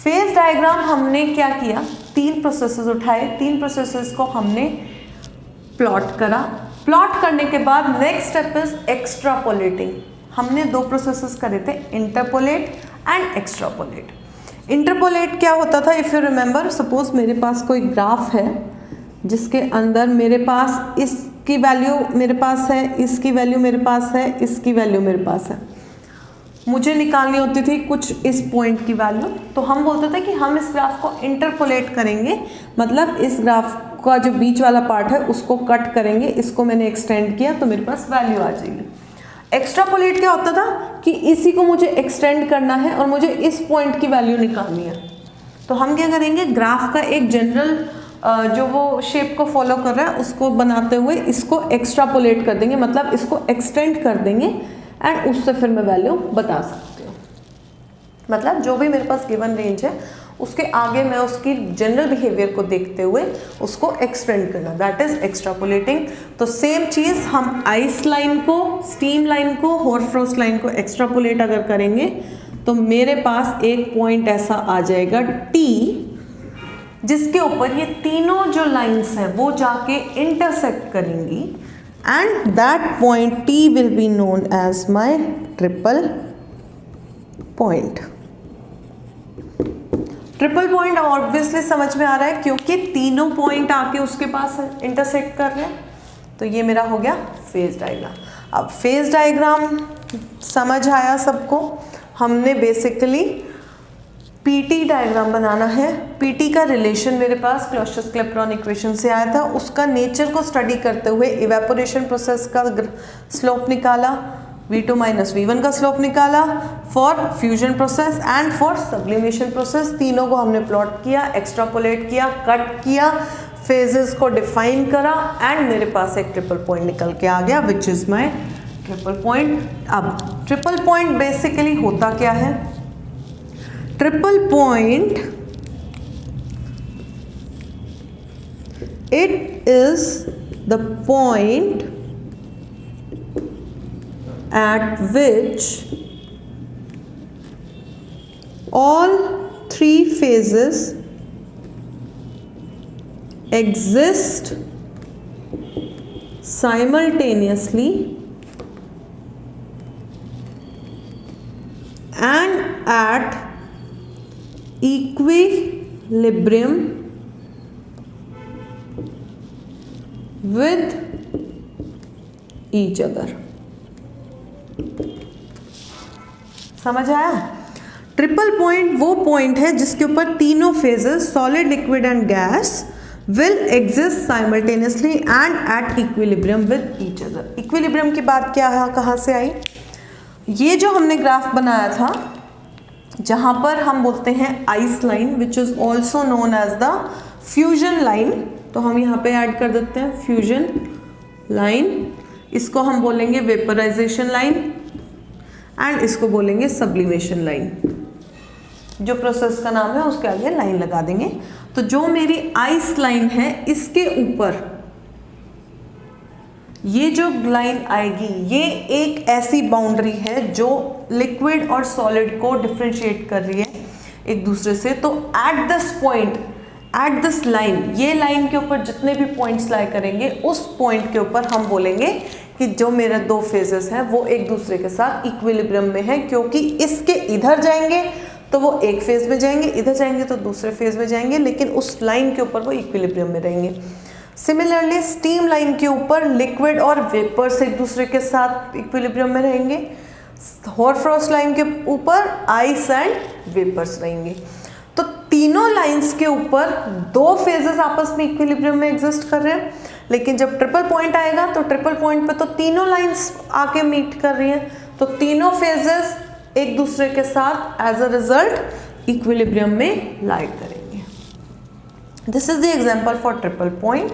Phase diagram हमने क्या किया, 3 प्रोसेसेस उठाए, 3 प्रोसेसेस को हमने प्लॉट करा। प्लॉट करने के बाद नेक्स्ट स्टेप इज एक्स्ट्रापोलेटिंग। हमने 2 प्रोसेसेस करे थे, इंटरपोलेट एंड एक्स्ट्रापोलेट। इंटरपोलेट क्या होता था, इफ यू रिमेंबर, सपोज मेरे पास कोई ग्राफ है जिसके अंदर मेरे पास इसकी वैल्यू मेरे पास है, इसकी वैल्यू मेरे पास है, इसकी वैल्यू मेरे पास है। मुझे निकालनी होती थी कुछ इस पॉइंट की वैल्यू, तो हम बोलते थे कि हम इस ग्राफ को इंटरपोलेट करेंगे, मतलब इस ग्राफ का जो बीच वाला पार्ट है उसको कट करेंगे, इसको मैंने एक्सटेंड किया तो मेरे पास वैल्यू आ जाएगी। एक्स्ट्रापोलेट क्या होता था कि इसी को मुझे एक्सटेंड करना है और मुझे इस पॉइंट की वैल्यू निकालनी है। तो हम क्या करेंगे, ग्राफ का एक जनरल जो वो शेप को फॉलो कर रहा है उसको बनाते हुए इसको एक्स्ट्रापोलेट कर देंगे, मतलब इसको एक्सटेंड कर देंगे एंड उससे फिर मैं वैल्यू बता सकती हूँ। मतलब जो भी मेरे पास गिवन रेंज है उसके आगे मैं उसकी जनरल बिहेवियर को देखते हुए उसको एक्सटेंड करना, दैट इज एक्स्ट्रापोलेटिंग। तो सेम चीज़ हम आइस लाइन को, स्टीम लाइन को, होरफ्रोस्ट लाइन को एक्स्ट्रापोलेट अगर करेंगे तो मेरे पास एक पॉइंट ऐसा आ जाएगा T, जिसके ऊपर ये तीनों जो लाइंस हैं वो जाके इंटरसेक्ट करेंगी and that point T will be known as my triple point. Triple point obviously समझ में आ रहा है क्योंकि तीनों पॉइंट आके उसके पास इंटरसेक्ट कर रहे हैं। तो ये मेरा हो गया फेज डायग्राम। अब फेज डायग्राम समझ आया सबको। हमने बेसिकली पीटी डायग्राम बनाना है। पीटी का रिलेशन मेरे पास क्लॉसियस-क्लैपेरॉन इक्वेशन से आया था, उसका नेचर को स्टडी करते हुए इवेपोरेशन प्रोसेस का स्लोप निकाला, V2 माइनस V1 का स्लोप निकाला for fusion process and for sublimation process. तीनों को हमने प्लॉट किया, एक्स्ट्रापोलेट किया, कट किया, फेजेस को डिफाइन करा एंड मेरे पास एक ट्रिपल पॉइंट निकल के आ गया which is my triple point. अब ट्रिपल पॉइंट बेसिकली होता क्या है? Triple point it is the point at which all 3 phases exist simultaneously and at equilibrium with each other। समझ आया? ट्रिपल पॉइंट वो पॉइंट है जिसके ऊपर तीनों phases solid, liquid and gas will exist simultaneously and at equilibrium with each other. Equilibrium की बात क्या है, कहाँ से आई? ये जो हमने ग्राफ बनाया था जहाँ पर हम बोलते हैं ice line which is also known as the fusion line, तो हम यहाँ पे ऐड कर देते हैं फ्यूजन लाइन। इसको हम बोलेंगे वेपराइजेशन लाइन एंड इसको बोलेंगे सब्लिमेशन लाइन। जो प्रोसेस का नाम है उसके आगे लाइन लगा देंगे। तो जो मेरी आइस लाइन है इसके ऊपर ये जो लाइन आएगी ये एक ऐसी बाउंड्री है जो लिक्विड और सॉलिड को डिफरेंशिएट कर रही है एक दूसरे से। तो at this point, at this line, ये लाइन के ऊपर जितने भी पॉइंट्स लाई करेंगे उस पॉइंट के ऊपर हम बोलेंगे कि जो मेरे 2 फेजेस हैं वो एक दूसरे के साथ इक्विलिब्रियम में है, क्योंकि इसके इधर जाएंगे तो वो एक फेज में जाएंगे, इधर जाएंगे तो दूसरे फेज में जाएंगे, लेकिन उस लाइन के ऊपर वो इक्विलिब्रियम में रहेंगे। सिमिलरली स्टीम लाइन के ऊपर लिक्विड और वेपर्स एक दूसरे के साथ इक्विलिब्रियम में रहेंगे। होरफ्रोस्ट लाइन के ऊपर आइस एंड वेपर्स रहेंगे। तो तीनों लाइंस के ऊपर 2 फेजेस आपस में इक्विलिब्रियम में एग्जिस्ट कर रहे हैं, लेकिन जब ट्रिपल पॉइंट आएगा तो ट्रिपल पॉइंट पे तो तीनों लाइंस आके मीट कर रही हैं, तो तीनों फेजेस एक दूसरे के साथ एज अ रिजल्ट इक्विलिब्रियम में लाई करेंगे। This is the example for triple point.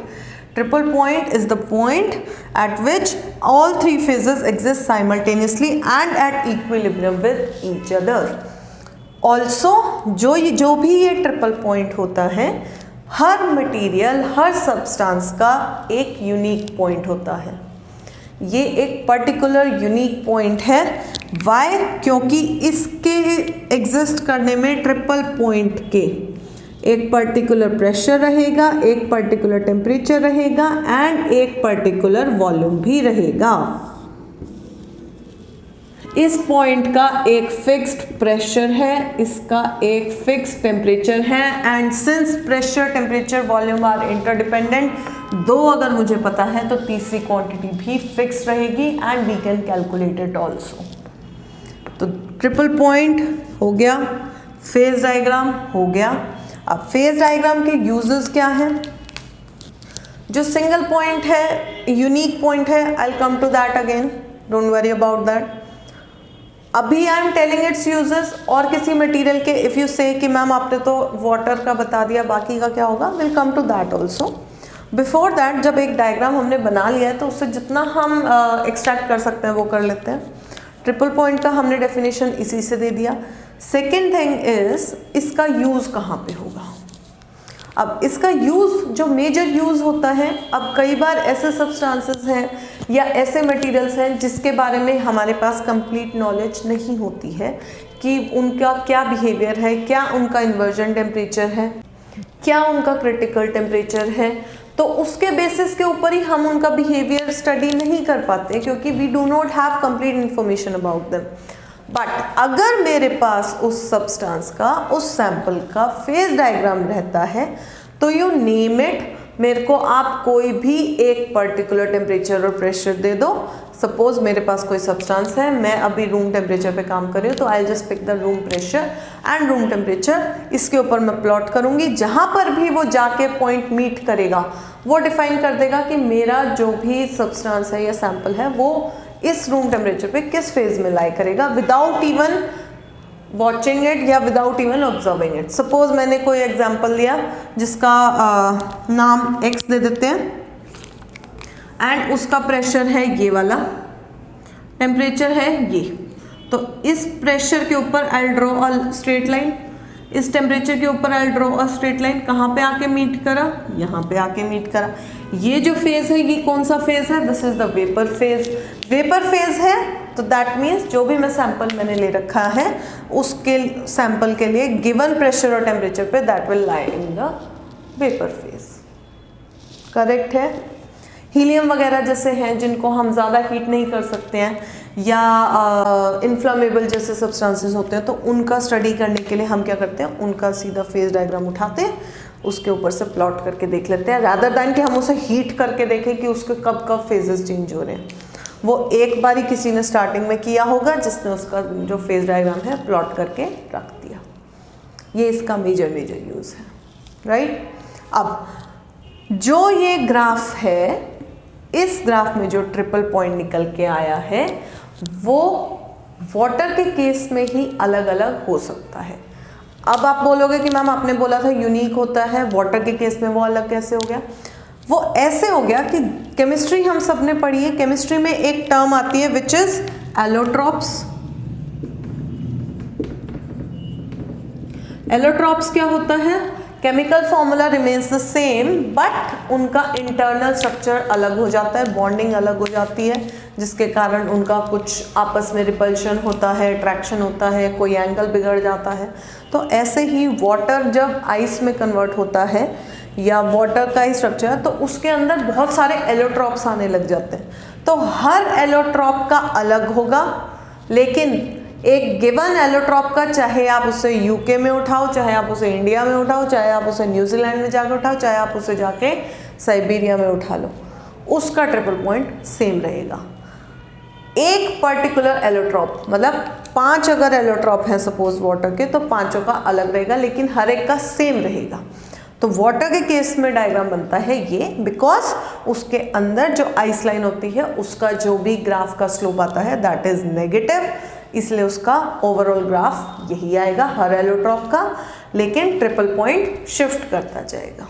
Triple point is the point eight which all 3 phases exist simultaneously and at equilibrium with each other. Also जो भी ये ट्रिपल पॉइंट होता है, हर material, हर substance का एक unique point होता है। ये एक पर्टिकुलर यूनिक पॉइंट है। वाई? क्योंकि इसके एग्जिस्ट करने में ट्रिपल पॉइंट के एक पर्टिकुलर प्रेशर रहेगा, एक पर्टिकुलर टेम्परेचर रहेगा एंड एक पर्टिकुलर वॉल्यूम भी रहेगा। इस पॉइंट का एक फिक्स्ड प्रेशर है, इसका एक फिक्स्ड टेम्परेचर है and since pressure, temperature, volume are interdependent, दो अगर मुझे पता है तो तीसरी क्वांटिटी भी फिक्स रहेगी and we can calculate it also. तो ट्रिपल पॉइंट हो गया, फेज डायग्राम हो गया। अब फेज डायग्राम के यूजेस क्या हैं? जो सिंगल पॉइंट है, यूनिक पॉइंट है, I will come to that again, don't worry about that. अभी I am telling its uses. और किसी मटेरियल के इफ़ यू से कि मैम आपने तो वाटर का बता दिया, बाकी का क्या होगा, will come to that also. Before that, जब एक डायग्राम हमने बना लिया है तो उससे जितना हम एक्सट्रैक्ट कर सकते हैं वो कर लेते हैं। ट्रिपल पॉइंट का हमने डेफिनेशन इसी से दे दिया। सेकेंड थिंग इज इसका यूज़ कहाँ पे होगा। अब इसका यूज़, जो मेजर यूज़ होता है, अब कई बार ऐसे सब्सटेंसेस हैं या ऐसे मटेरियल्स हैं जिसके बारे में हमारे पास कंप्लीट नॉलेज नहीं होती है कि उनका क्या बिहेवियर है, क्या उनका इन्वर्जन टेम्परेचर है, क्या उनका क्रिटिकल टेम्परेचर है। तो उसके बेसिस के ऊपर ही हम उनका बिहेवियर स्टडी नहीं कर पाते क्योंकि we do not have complete information about them. But अगर मेरे पास उस सब्सटेंस का, उस सैंपल का फेज डायग्राम रहता है तो यू नेम इट, मेरे को आप कोई भी एक पर्टिकुलर टेम्परेचर और प्रेशर दे दो। सपोज मेरे पास कोई सब्सटेंस है, मैं अभी रूम टेम्परेचर पे काम कर रही हूँ, तो I just pick the room pressure and room temperature, इसके ऊपर मैं प्लॉट करूँगी। जहाँ पर भी वो जाके पॉइंट मीट करेगा वो डिफाइन कर देगा कि मेरा जो भी सब्सटेंस है या सैंपल है वो इस रूम टेम्परेचर पे किस फेज में लाई करेगा, विदाउट इवन वॉचिंग इट या without even observing it. Suppose मैंने कोई एग्जांपल लिया जिसका नाम x दे देते हैं एंड उसका प्रेशर है ये वाला, टेम्परेचर है ये। तो इस प्रेशर के पर I draw a straight line, इस टेम्परेचर के ऊपर I draw a straight line. कहाँ पे आके मीट करा? यहाँ पे आके मीट करा। ये जो फेज है ये कौन सा फेज है? This is the vapour phase. Vapour phase है तो दैट मीन्स जो भी मैं सैंपल मैंने ले रखा है उसके सैंपल के लिए गिवन प्रेशर और टेम्परेचर पे that will lie in the vapour phase. Correct है। हीलियम वगैरह जैसे हैं जिनको हम ज़्यादा हीट नहीं कर सकते हैं या इन्फ्लामेबल जैसे सब्सटेंसेस होते हैं, तो उनका स्टडी करने के लिए हम क्या करते हैं, उनका सीधा फेज डायग्राम उठाते हैं, उसके ऊपर से प्लॉट करके देख लेते हैं, रादर दैन कि हम उसे हीट करके देखें कि उसके कब कब फेजेस चेंज हो रहे हैं। वो एक बार ही किसी ने स्टार्टिंग में किया होगा जिसने उसका जो फेज डायग्राम है प्लॉट करके रख दिया। ये इसका मेजर यूज़ है, राइट। अब जो ये ग्राफ है, इस ग्राफ में जो ट्रिपल पॉइंट निकल के आया है वो वाटर के केस में ही अलग अलग हो सकता है। अब आप बोलोगे कि मैम आपने बोला था यूनिक होता है, वाटर के केस में वो अलग कैसे हो गया? वो ऐसे हो गया कि केमिस्ट्री हम सब ने पढ़ी है, केमिस्ट्री में एक टर्म आती है विच इज एलोट्रॉप्स। एलोट्रॉप्स क्या होता है? Chemical formula remains the same but उनका इंटरनल स्ट्रक्चर अलग हो जाता है, बॉन्डिंग अलग हो जाती है, जिसके कारण उनका कुछ आपस में रिपल्शन होता है, अट्रैक्शन होता है, कोई एंगल बिगड़ जाता है। तो ऐसे ही वाटर जब आइस में कन्वर्ट होता है या वाटर का ही स्ट्रक्चर है तो उसके अंदर बहुत सारे एलोट्रॉप्स आने लग जाते हैं। तो हर एलोट्रॉप का अलग होगा, लेकिन एक गिवन एलोट्रॉप का, चाहे आप उसे यूके में उठाओ, चाहे आप उसे इंडिया में उठाओ, चाहे आप उसे न्यूजीलैंड में जाकर उठाओ, चाहे आप उसे जाके साइबेरिया में उठा लो, उसका ट्रिपल पॉइंट सेम रहेगा। एक पर्टिकुलर एलोट्रॉप, मतलब 5 अगर एलोट्रॉप हैं सपोज वाटर के, तो 5 का अलग रहेगा, लेकिन हर एक का सेम रहेगा। तो वाटर के केस में डायग्राम बनता है ये, बिकॉज उसके अंदर जो आइस लाइन होती है उसका जो भी ग्राफ का स्लोप आता है दैट इज नेगेटिव, इसलिए उसका ओवरऑल ग्राफ यही आएगा हर एलोट्रॉप का, लेकिन ट्रिपल पॉइंट शिफ्ट करता जाएगा।